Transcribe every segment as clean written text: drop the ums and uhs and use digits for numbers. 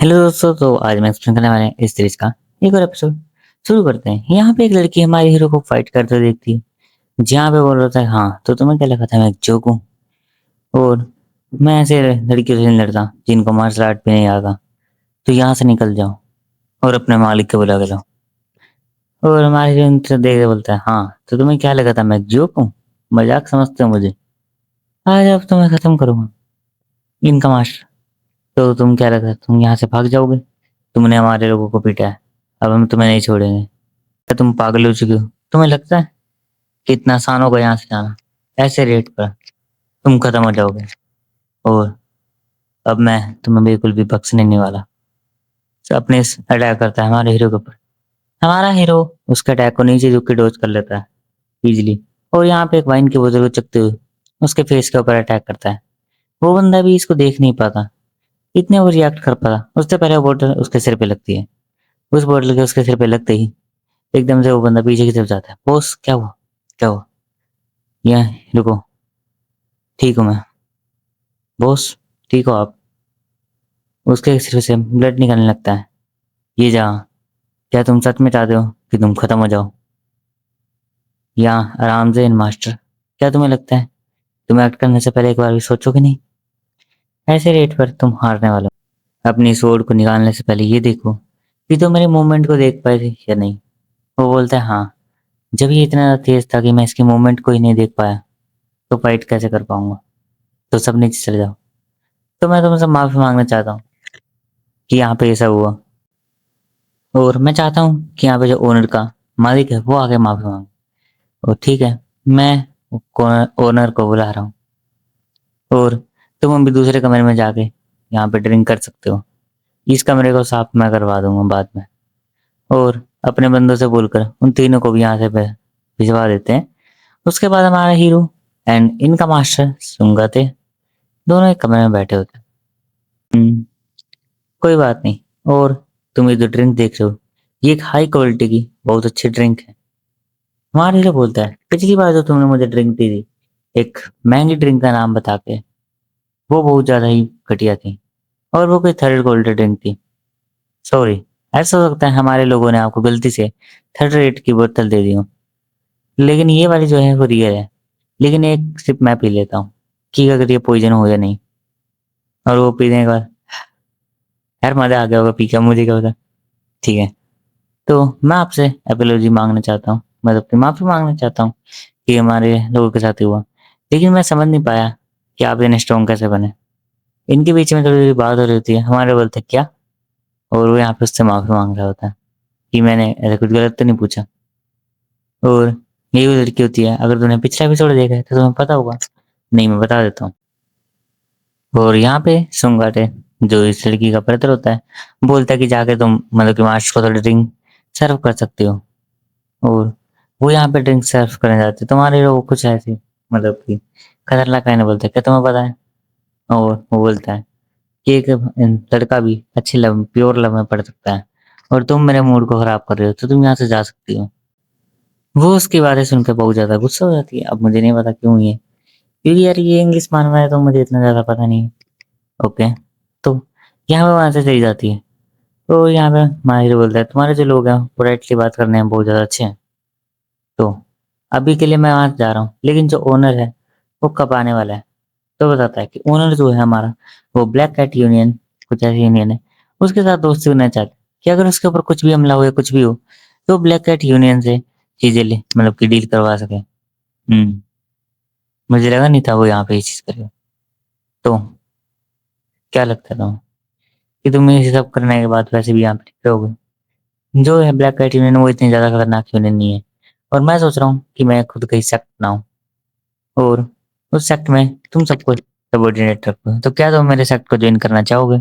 Hello दोस्तों, तो आज मैं एक्सप्लेन करने वाले हैं इस सीरीज का एक और एपिसोड। शुरू करते हैं। यहाँ पे एक लड़की हमारे हीरो को फाइट करते हुए देखती है, जहाँ पे बोल रहा था, हाँ तो तुम्हें क्या लगा था मैं एक जोक हूँ, और मैं ऐसे लड़कियों से नहीं लड़ता जिनको मार्शल आर्ट भी नहीं आता, तो यहाँ से निकल जाओ और अपने मालिक को बुला के लाओ। और हमारे हीरो इनसे देख के बोलता है, हाँ तो तुम्हें क्या लगा था मैं एक जोक हूँ, मजाक समझते हो मुझे, आज अब तुम्हें खत्म करूंगा इनका मास्टर। तो तुम क्या लगा तुम यहाँ से भाग जाओगे, तुमने हमारे लोगों को पीटा है, अब हम तुम्हें नहीं छोड़ेंगे। क्या तुम पागल हो चुके हो, तुम्हें लगता है कि इतना आसान होगा यहाँ से जाना, ऐसे रेट पर तुम खत्म हो जाओगे। और अब मैं तुम्हें बिल्कुल भी बख्शने नहीं वाला। तो अपने अटैक करता है हमारे हीरो के ऊपर। हमारा हीरो उसके अटैक को नीचे झुक के डोज कर लेता है इजीली, और यहाँ पे एक वाइन की बोतल को चकते हुए उसके फेस के ऊपर अटैक करता है। वो बंदा भी इसको देख नहीं पाता, इतने वो रिएक्ट कर पाता। उससे पहले वो बोतल उसके सिर पे लगती है। उस बोतल के उसके सिर पे लगते ही एकदम से वो बंदा पीछे की तरफ जाता है। बॉस क्या हुआ, क्या हुआ, यहाँ रुको, ठीक हूँ मैं। बॉस ठीक हो आप। उसके सिर से ब्लड निकलने लगता है। ये जा, क्या तुम सच में चाहते हो कि तुम खत्म हो जाओ? यहाँ आराम से इन मास्टर, क्या तुम्हें लगता है तुम एक्ट करने से पहले एक बार भी सोचोगे नहीं? ऐसे रेट पर तुम हारने वाले हो। अपनी स्वॉर्ड को निकालने से पहले ये देखो कि तुम मेरे मूवमेंट को देख पाए थे या नहीं। वो बोलता है, हाँ जब ये इतना ज्यादा तेज था कि मैं इसकी मूवमेंट को ही नहीं देख पाया, तो फाइट कैसे कर पाऊंगा। तो सब नीचे चले जाओ। तो मैं तुमसे माफी मांगना चाहता हूँ कि यहाँ पे ऐसा हुआ, और मैं चाहता हूँ कि यहाँ पे जो ओनर का मालिक है वो आके माफी मांगे। और ठीक है, मैं ओनर को बुला रहा हूँ, और तुम अभी दूसरे कमरे में जाके यहाँ पे ड्रिंक कर सकते हो। इस कमरे को साफ मैं करवा दूंगा बाद में। और अपने बंदों से बोलकर उन तीनों को भी यहाँ से भिजवा देते हैं। उसके बाद हमारा हीरो एंड इनका मास्टर सुंगाते दोनों एक कमरे में बैठे होते हैं। कोई बात नहीं। और तुम ये जो ड्रिंक देख रहे हो, ये एक हाई क्वालिटी की बहुत अच्छी ड्रिंक है। हमारा हीरो बोलता है, पिछली बार जो तुमने मुझे ड्रिंक दी थी, एक महंगी ड्रिंक का नाम बता के, वो बहुत ज्यादा ही घटिया थी, और वो कोई थर्ड क्वालिटी ड्रिंक थी। सॉरी, ऐसा हो सकता है हमारे लोगों ने आपको गलती से थर्ड रेट की बोतल दे दी हो, लेकिन ये वाली जो है वो रियल है। लेकिन एक सिप मैं पी लेता हूँ कि अगर ये पॉइजन हो या नहीं। और वो पीने के बाद, यार मजा आ गया होगा पी के, मुझे क्या पता। ठीक है, तो मैं आपसे अपोलॉजी मांगना चाहता हूँ, मतलब कि माफी मांगना चाहता हूँ कि हमारे लोगों के साथ ही हुआ। लेकिन मैं समझ नहीं पाया कि आप इतने स्ट्रॉन्ग कैसे बने। इनके बीच में थोड़ी थोड़ी बात हो रही होती है, हमारे बोलते क्या, और वो यहाँ पे उससे माफी मांग रहा होता है कि मैंने ऐसा कुछ गलत तो नहीं पूछा। और यही वो लड़की होती है, अगर तूने पिछला एपिसोड देखा है तो तुम्हें पता होगा, नहीं मैं बता देता हूँ। और यहाँ पे सुंगाटे, जो इस लड़की का ब्रदर होता है, बोलता है कि जाके तुम मतलब कि मास्टर को थोड़ी ड्रिंक सर्व कर सकते हो। और वो यहाँ पे ड्रिंक सर्व करने जाते, तुम्हारे लोग कुछ ऐसे मतलब कि खतरनाक कहने बोलते हैं, क्या तुम्हें पता है? और वो बोलता है कि एक लड़का भी अच्छे लव प्योर लव में पड़ सकता है, और तुम मेरे मूड को खराब कर रहे हो, तो तुम यहाँ से जा सकती हो। वो उसकी बातें सुनकर बहुत ज्यादा गुस्सा हो जाती है। अब मुझे नहीं पता क्यों ये, क्योंकि यार ये इंग्लिश मान रहा है तो मुझे इतना ज्यादा पता नहीं है। ओके, तो यहाँ पे वहां से चली जाती है। तो यहाँ पे माहिर बोलता है, तुम्हारे जो लोग हैं पोलाइटली बात करने में बहुत ज्यादा अच्छे हैं, तो अभी के लिए मैं वहां जा रहा हूँ, लेकिन जो ओनर है वो कब आने वाला है? तो बताता है कि ओनर जो है हमारा, वो ब्लैक कैट यूनियन, कुछ ऐसी यूनियन है, उसके साथ दोस्ती करना चाहते हैं कि अगर उसके ऊपर कुछ भी हमला हो या कुछ भी हो, तो ब्लैक कैट यूनियन से चीजें ले मतलब कि डील करवा सके। मुझे लगा नहीं था वो यहाँ पे ये चीज करेगा। तो क्या लगता था कि तुम ये सब करने के बाद वैसे भी यहाँ पे टिके होगे? जो है ब्लैक कैट यूनियन, वो इतनी ज्यादा खतरनाक यूनियन नहीं है। और मैं सोच रहा हूँ कि मैं खुद का ही सेक्ट बनाऊं, और उस सेक्ट में तुम सबको सबऑर्डिनेट रखो। तो क्या तुम मेरे सेक्ट को ज्वाइन करना चाहोगे?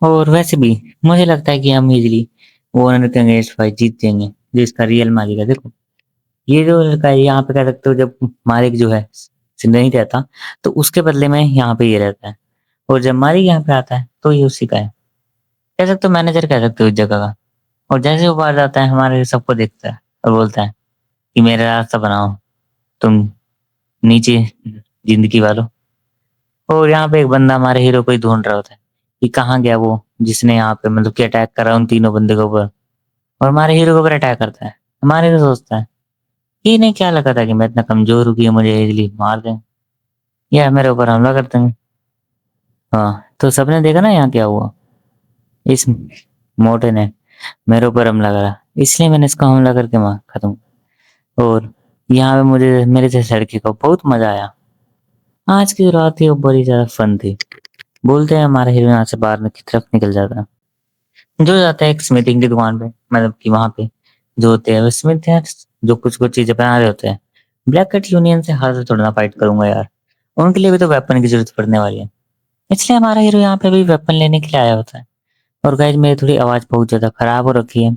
और वैसे भी मुझे लगता है कि हम इजीली वो ओनर के अगेंस्ट फाइट जीत जाएंगे, जो इसका रियल मालिक है। देखो, ये जो लड़का है यहाँ पे कह सकते हो, जब मालिक जो है जिंदा नहीं रहता, तो उसके बदले में यहाँ पे ये रहता है, और जब मालिक यहाँ पे आता है तो ये उसी का है। कह सकते हो मैनेजर कह सकते हो इस जगह का। और जैसे वो बाहर जाता है हमारे सबको देखता है और बोलता है कि मेरा रास्ता बनाओ, तुम नीचे जिंदगी वालो। और यहाँ पे एक बंदा हमारे हीरो को ही ढूंढ रहा होता है कि कहाँ गया वो जिसने यहाँ पे मतलब कि अटैक करा उन तीनों बंदे के ऊपर, और हमारे हीरो के ऊपर अटैक करता है। हमारे को सोचता है कि इन्हें क्या लगा था कि मैं इतना कमजोर हूँ कि ये मुझे इजीली मार दें या मेरे ऊपर हमला कर देंगे। हाँ, तो सबने देखा ना यहाँ क्या हुआ। इस मोटे ने मेरे ऊपर हमला करा, इसलिए मैंने इसको हमला करके मार खत्म। और यहाँ पे मुझे मेरे जैसे लड़के को बहुत मजा आया। आज की जो रात थी वो बड़ी ज्यादा फन थी। बोलते हैं हमारा हीरो यहाँ से बाहर की तरफ निकल जाता है, जो जाता है एक स्मिथिंग की दुकान पे, मतलब कि वहां पे जो होते हैं वो स्मिथ हैं, जो कुछ कुछ चीजें बना रहे होते हैं। ब्लैक कट यूनियन से हाथ से थोड़ा ना फाइट करूंगा यार, उनके लिए भी तो वेपन की जरूरत पड़ने वाली है। इसलिए हमारा हीरो यहाँ पे भी वेपन लेने के लिए आया होता है। और गाइज मेरी थोड़ी आवाज बहुत ज्यादा खराब हो रखी है।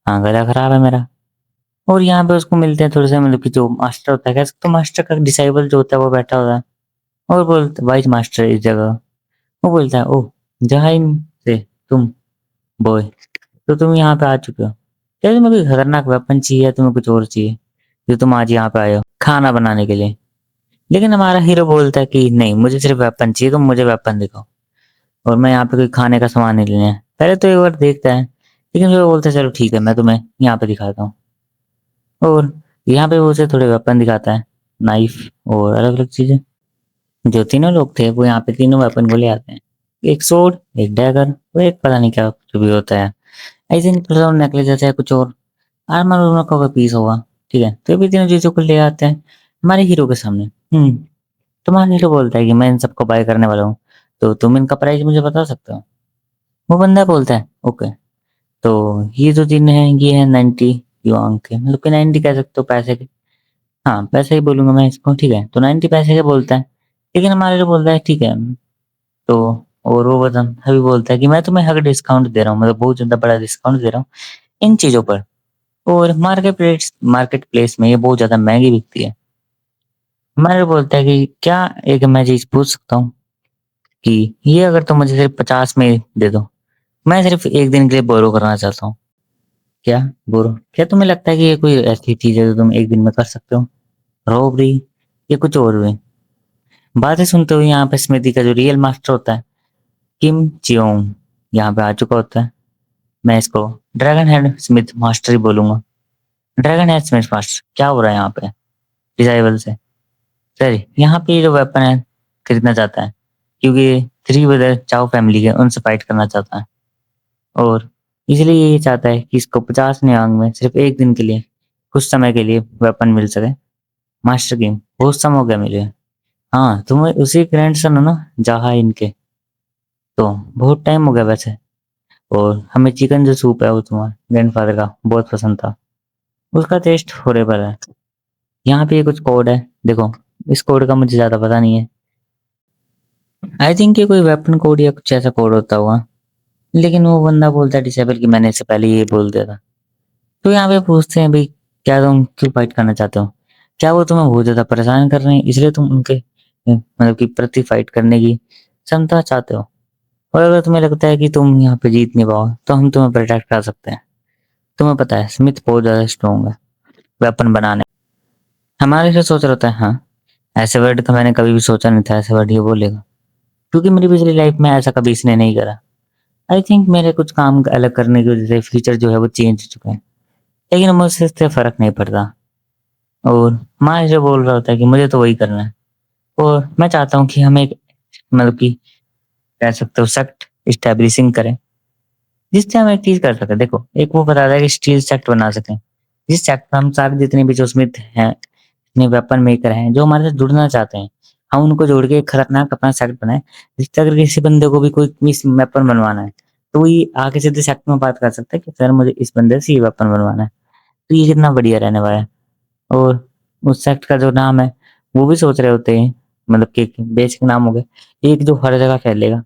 हाँ, गला खराब है मेरा। और यहाँ पे उसको मिलते हैं थोड़े से, मतलब कि जो मास्टर होता है, क्या तो मास्टर का डिसाइबल जो होता है वो बैठा होता है। और बोलता वाइस मास्टर इस जगह। वो बोलता है, ओह जहाइन से तुम बॉय, तो तुम यहाँ पे आ चुके हो। क्या तुम्हें कोई खतरनाक वेपन चाहिए या तुम्हें कुछ और चाहिए जो तुम आज यहाँ पे आए हो खाना बनाने के लिए। लेकिन हमारा हीरो बोलता है कि नहीं, मुझे सिर्फ वेपन चाहिए, तुम मुझे वेपन दिखाओ और मैं यहाँ पे कोई खाने का सामान नहीं लेना है। पहले तो एक बार देखता है, लेकिन फिर वो बोलता है चलो ठीक है, मैं तुम्हें यहाँ पे दिखाता हूँ। और यहाँ पे वो उसे थोड़े वेपन दिखाता है, नाइफ और अलग अलग चीजें। जो तीनों लोग थे वो यहाँ पे तीनों वेपन को ले आते हैं, एक सोर्ड, एक डैगर, और एक पता नहीं क्या जो भी होता है, आई थिंक नेकलेस जैसा है कुछ और, आर्मर उर्मर का कोई पीस होगा। ठीक है, तो ये भी तीनों चीजों को ले आते हैं हमारे हीरो के सामने। तुम्हारा हीरो बोलता है कि मैं इन सबको बाय करने वाला हूँ, तो तुम इनका प्राइस मुझे बता सकते हो। वो बंदा बोलता है ओके, तो ये जो तीन है ये है 90 युआंग के, मतलब कि 90 कह सकते हो पैसे के। हाँ, पैसे ही बोलूंगा मैं इसको, ठीक है, तो 90 पैसे के बोलता है। लेकिन हमारे लिए बोलता है ठीक है। तो और वो बता अभी बोलता है कि मैं तुम्हें हर डिस्काउंट दे रहा हूँ, मतलब बहुत ज्यादा बड़ा डिस्काउंट दे रहा हूँ इन चीजों पर। और मार्केट प्लेस में ये बहुत ज्यादा महंगी बिकती है। हमारे बोलता है कि क्या एक मैं चीज पूछ सकता हूँ कि ये अगर तुम मुझे सिर्फ 50 में दे दो, मैं सिर्फ एक दिन के लिए बोरो करना चाहता हूँ। क्या बोरो? क्या तुम्हें लगता है कि ये कोई ऐसी चीज है जो तुम एक दिन में कर सकते हो? रॉबरी या कुछ और भी? बातें सुनते हुए यहाँ पे स्मिथी का जो रियल मास्टर होता है, किम चियोंग, यहाँ पे आ चुका होता है। मैं इसको ड्रैगन हेड स्मिथ मास्टर ही बोलूंगा। ड्रैगन हेड स्मिथ मास्टर क्या हो रहा है यहाँ पे डिसाइबल से? सर यहाँ पे ये जो वेपन है खरीदना चाहता है, क्योंकि थ्री ब्रदर चाओ फैमिली के उनसे फाइट करना चाहता है। और इसलिए ये चाहता है कि इसको 50 नियांग में सिर्फ एक दिन के लिए, कुछ समय के लिए वेपन मिल सके। मास्टर गेम बहुत समय हो गया मिले। हाँ, तुम्हें उसी ग्रैंडसन हो ना जहाँ इनके, तो बहुत टाइम हो गया वैसे। और हमें चिकन जो सूप है वो तुम्हारे ग्रैंडफादर का बहुत पसंद था, उसका टेस्ट हॉरेबल है। यहाँ पे ये कुछ कोड है, देखो। इस कोड का मुझे ज्यादा पता नहीं है। आई थिंक ये कोई वेपन कोड या कुछ ऐसा कोड होता हुआ। लेकिन वो बंदा बोलता है डिसेबल कि मैंने इससे पहले ये बोल दिया था। तो यहाँ पे पूछते हैं भाई, क्या तुम क्यों फाइट करना चाहते हो? क्या वो तुम्हें बहुत ज्यादा परेशान कर रहे हैं इसलिए तुम उनके मतलब कि प्रति फाइट करने की क्षमता चाहते हो? और अगर तुम्हें लगता है कि तुम यहाँ पे जीत नहीं पाओ तो हम तुम्हें प्रोटेक्ट कर सकते हैं। तुम्हें पता है स्मिथ बहुत ज्यादा स्ट्रॉन्ग है वेपन बनाने। हमारे से सोच रहा था, हाँ, ऐसे वर्ड का मैंने कभी भी सोचा नहीं था, ऐसे वर्ड ये बोलेगा, क्योंकि मेरी पिछली लाइफ में ऐसा कभी इसने नहीं करा। आई थिंक मेरे कुछ काम अलग करने की वजह से फ्यूचर जो है वो चेंज हो चुका है, लेकिन मुझसे इससे फर्क नहीं पड़ता। और माँ जो बोल रहा होता है कि मुझे तो वही करना है। और मैं चाहता हूँ कि हम एक मतलब कि कह सकते हो सेक्ट इस्टेब्लिशिंग करें, जिससे हम एक चीज कर सके। देखो, एक वो बताता है कि स्टील सेक्ट बना सकें, जिस सेक्ट में हम सारे जितने भी जो स्मिथ हैं, जितने वेपन मेकर हैं जो हमारे साथ जुड़ना चाहते हैं, हम उनको जोड़ के एक खतरनाक अपना सेक्ट बनाए, जिससे अगर किसी बंदे को भी कोई मिस वेपन बनवाना है तो ये आगे सीधे सेक्ट में बात कर सकता है कि सर मुझे इस बंदे से ये वेपन बनवाना है। तो ये कितना बढ़िया रहने वाला है। और उस सेक्ट का जो नाम है वो भी सोच रहे होते हैं, मतलब कि बेसिक नाम हो गया एक जो हर जगह फैलेगा।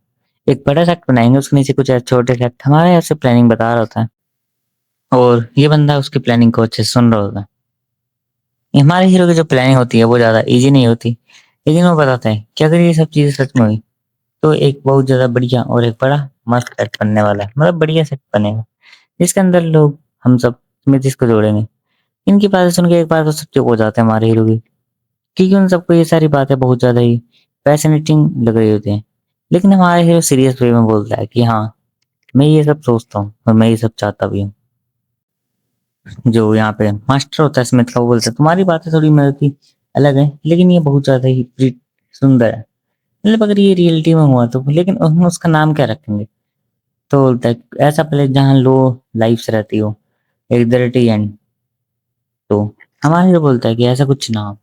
एक बड़ा सेक्ट बनाएंगे, उसके नीचे कुछ छोटे सेक्ट, हमारे यहाँ से प्लानिंग बता रहा होता है। और ये बंदा उसकी प्लानिंग को अच्छे से सुन रहा होता है। हमारे हीरो की जो प्लानिंग होती है वो ज्यादा इजी नहीं होती, लेकिन वो बताते हैं कि अगर ये सब चीजें सच में हुई तो एक बहुत ज्यादा बढ़िया और एक बड़ा मस्त सेट बनने वाला है, मतलब बढ़िया सेट बनेगा, जिसके अंदर लोग हम सब स्मिथ को जोड़ेंगे। इनकी बातें सुन के एक बार तो सब चुप हो जाते हैं हमारे हीरो की, क्योंकि उन सबको ये सारी बातें बहुत ज्यादा ही फैसिनेटिंग लग रही होती हैं। लेकिन हमारा हीरो सीरियस वे में बोलता है कि हाँ, मैं ये सब सोचता हूँ और मैं ये सब चाहता भी हूँ। जो यहाँ पे मास्टर होता है स्मिथ का, वो बोलता है तुम्हारी बातें थोड़ी मेरे की अलग है, लेकिन ये बहुत ज्यादा ही सुंदर है। मतलब अगर ये रियलिटी में हुआ तो, लेकिन हम उसका नाम क्या रखेंगे? तो बोलता है ऐसा प्लेस जहाँ लो लाइफ्स रहती हो, एक डर्टी एंड। तो हमारे हीरो बोलता है कि ऐसा कुछ नाम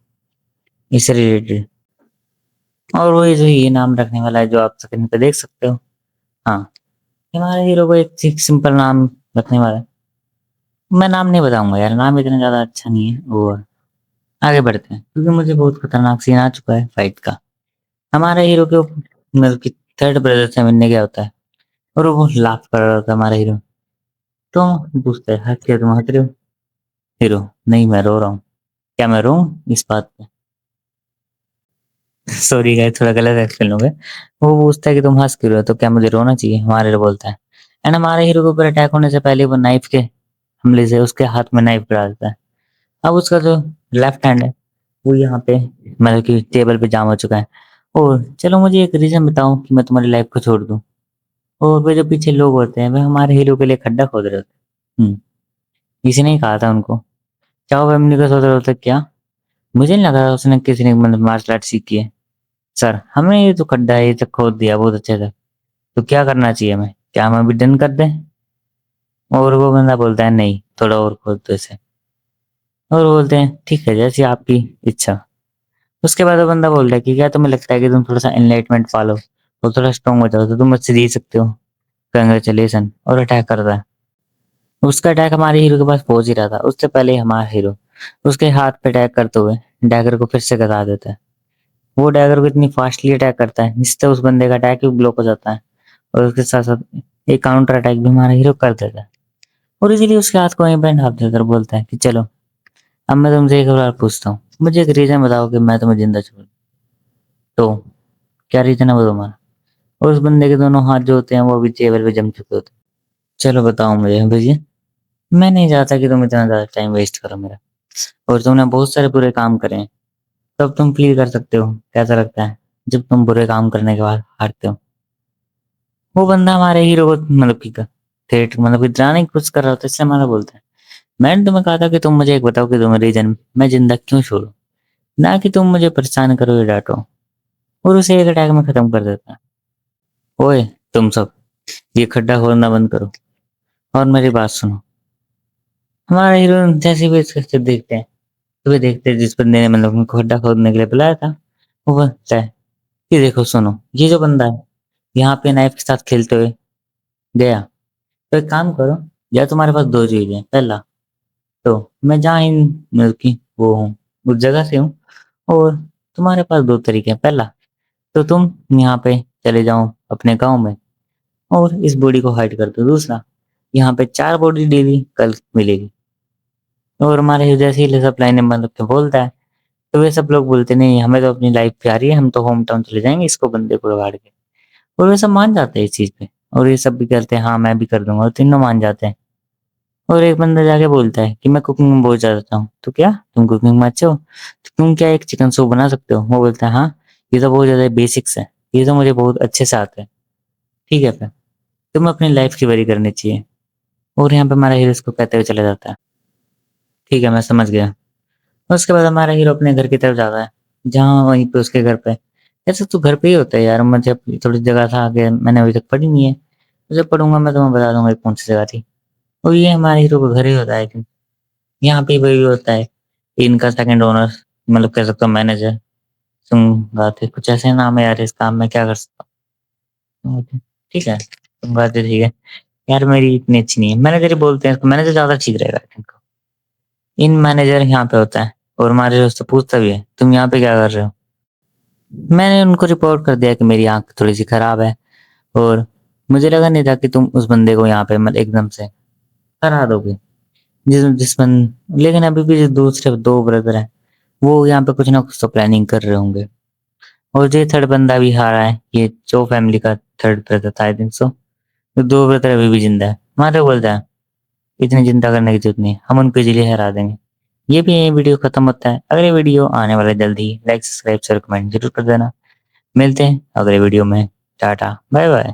इससे रिलेटेड, और वो ये जो ये नाम रखने वाला है जो आप स्क्रीन पे देख सकते हो। हाँ, हमारे हीरो को एक सिंपल नाम रखने वाला है। मैं नाम नहीं बताऊंगा यार, नाम इतना ज्यादा अच्छा नहीं है। वो आगे बढ़ते हैं क्योंकि मुझे बहुत खतरनाक सीन आ चुका है फाइट का। हमारे हीरो के मतलब कि थर्ड ब्रदर से मिलने गया होता है और वो लाफ कर रहा होता है हमारा हीरो। तो पूछता है हंस क्या, तुम हंस रहे हो? हीरो, नहीं मैं रो रहा हूँ। क्या मैं रो इस बात पे? सॉरी गाइस, थोड़ा गलत एक्सप्लेन हो गया। वो पूछता है कि तुम हंस क्यों रहे हो, तो क्या मुझे रोना चाहिए? हमारे हीरो बोलता है। एंड हमारे हीरो के ऊपर अटैक होने से पहले वो नाइफ के हमले से उसके हाथ में नाइफ गिरा देता है। अब उसका जो लेफ्ट हैंड है वो यहाँ पे मतलब कि टेबल पे जाम हो चुका है। और चलो मुझे एक रीजन बताओ कि मैं तुम्हारी लाइफ को छोड़ दूं। और वे जो पीछे लोग होते हैं वे हमारे हीरो के लिए खड्डा खोद रहे होते हैं। किसी ने ही कहा था उनको। चाहो फैमिली का सोच रहे होते क्या? मुझे नहीं लगा उसने किसी ने मतलब मार्शल आर्ट सीखी है। सर हमें ये तो खड्डा है ये तो खोद दिया बहुत अच्छे से। तो क्या करना चाहिए हमें? क्या हम अभी डन कर दें? और वो बंदा बोलता है नहीं, थोड़ा और खोद दो इसे। और वो बोलते हैं ठीक है, जैसी आपकी इच्छा। उसके बाद वो बंदा बोलता है कि क्या तुम्हें लगता है कि तुम थोड़ा सा एनलाइटमेंट पालो और थोड़ा स्ट्रॉन्ग हो जाओ तो तुम मुझसे जीत सकते हो? कंग्रेचुलेसन, और अटैक करता है। उसका अटैक हमारे हीरो के पास पहुंच ही रहा था, उससे पहले ही हमारा हीरो उसके हाथ पे अटैक करते हुए डैगर को फिर से कटा देता है। वो डैगर को इतनी फास्टली अटैक करता है जिससे उस बंदे का अटैक भी ब्लॉक हो जाता है। और उसके साथ साथ एक काउंटर अटैक भी हमारा हीरो कर देता है। और इसीलिए उसके हाथ को वहीं पे ढाप देकर बोलता है कि चलो अब मैं तुमसे एक बार पूछता हूँ, मुझे एक रीजन बताओ कि मैं तुम्हें जिंदा छोड़। तो क्या रीजन है वो तुम्हारा? और उस बंदे के दोनों हाथ जो होते हैं वो भी टेबल पे जम चुके होते हैं। चलो बताओ मुझे भैया, मैं नहीं चाहता कि तुम इतना ज्यादा टाइम वेस्ट करो मेरा। और तुमने बहुत सारे बुरे काम करे हैं, तब तुम फील कर सकते हो कैसा लगता है जब तुम बुरे काम करने के बाद हारते हो। वो बंदा हमारे हीरो को मतलब कि थ्रेट मतलब कि डराने की कोशिश कर रहा होता है, इसलिए हमारा बोलता है मैंने तुम्हें कहा था कि तुम मुझे एक बताओ कि तुम्हें रीजन मैं जिंदा क्यों छोड़ू, ना कि तुम मुझे परेशान करो या डांटो। और उसे एक अटैक में खत्म कर देता है। ओए तुम सब, ये खड्डा खोदना बंद करो और मेरी बात सुनो। हमारा हीरो जैसे भी इसके देखते हैं तो वे देखते हैं जिस बंदे ने मतलब उनको खड्डा खोदने के लिए बुलाया था वो बोलता है कि देखो सुनो, ये जो बंदा है यहाँ पे नाइफ के साथ खेलते हुए गया। तो एक काम करो, या तुम्हारे पास दो चीजें हैं। पहला, तो मैं जहाँ इन मतलब कि वो हूँ उस जगह से हूँ। और तुम्हारे पास दो तरीके हैं। पहला, तो तुम यहाँ पे चले जाओ अपने गांव में और इस बॉडी को हाइड कर दो। दूसरा, यहाँ पे चार बॉडी डेली कल मिलेगी। और हमारे जैसे ही सब लाइन मतलब के बोलता है तो वे सब लोग बोलते नहीं, हमें तो अपनी लाइफ प्यारी है, हम तो होम टाउन चले जाएंगे इसको बंदे को गाड़ के। और वे सब मान जाते हैं इस चीज पे। और ये सब भी करते हैं हाँ मैं भी कर दूंगा, और तीनों मान जाते हैं। और एक बंदा जाके बोलता है कि मैं कुकिंग में बहुत ज्यादा अच्छा हूँ। तो क्या तुम कुकिंग में अच्छे हो? तो तुम क्या एक चिकन सूप बना सकते हो? वो बोलता है हाँ, ये तो बहुत ज्यादा बेसिक्स है, ये तो मुझे बहुत अच्छे से आता है। ठीक है फिर तुम्हें अपनी लाइफ की वरी करनी चाहिए। और यहाँ पे हमारा हीरो इसको कहते हुए चला जाता है। ठीक है मैं समझ गया। उसके बाद हमारा हीरो अपने घर की तरफ जाता है, जहाँ वहीं पे उसके घर पे। ऐसे तो घर पे ही होता है यार, मुझे अपनी थोड़ी जगह था आगे, मैंने अभी तक पढ़ी नहीं है। जब पढ़ूंगा मैं तुम्हें बता दूंगा कौन सी जगह थी। और ये हमारे हीरो का घर ही होता है कि यहाँ पे वही होता है इनका सेकंड ओनर, मतलब कह सकते हो मैनेजर। तुम गाते कुछ ऐसे नाम है यार, इस काम में क्या कर सकता हूँ। ठीक है तुम गाते ठीक है। यार मेरी इतनी अच्छी नहीं है, मैनेजर ही बोलते हैं इसको, मैनेजर ज्यादा ठीक रहेगा इनको। इन मैनेजर यहाँ पे होता है और हमारे दोस्त पूछता भी है तुम यहाँ पे क्या कर रहे हो। मैंने उनको रिपोर्ट कर दिया कि मेरी आंख थोड़ी सी खराब है और मुझे लगा नहीं था कि तुम उस बंदे को यहाँ पे मतलब एकदम से हरा दोगे। जिस बन लेकिन अभी भी जो दूसरे दो ब्रदर हैं वो यहाँ पे कुछ ना कुछ तो प्लानिंग कर रहे होंगे। और ये थर्ड बंदा भी हारा है, ये चो फैमिली का थर्ड ब्रदर था आई थिंक सो। तो दो ब्रदर अभी भी जिंदा है। मारे बोलता है इतनी चिंता करने की जरूरत नहीं, हम उनको इजीली हरा देंगे। ये भी ये वीडियो खत्म होता है। अगले वीडियो आने वाला है जल्दी, लाइक सब्सक्राइब शेयर कमेंट जरूर कर देना। मिलते हैं अगले वीडियो में। Tata, bye bye.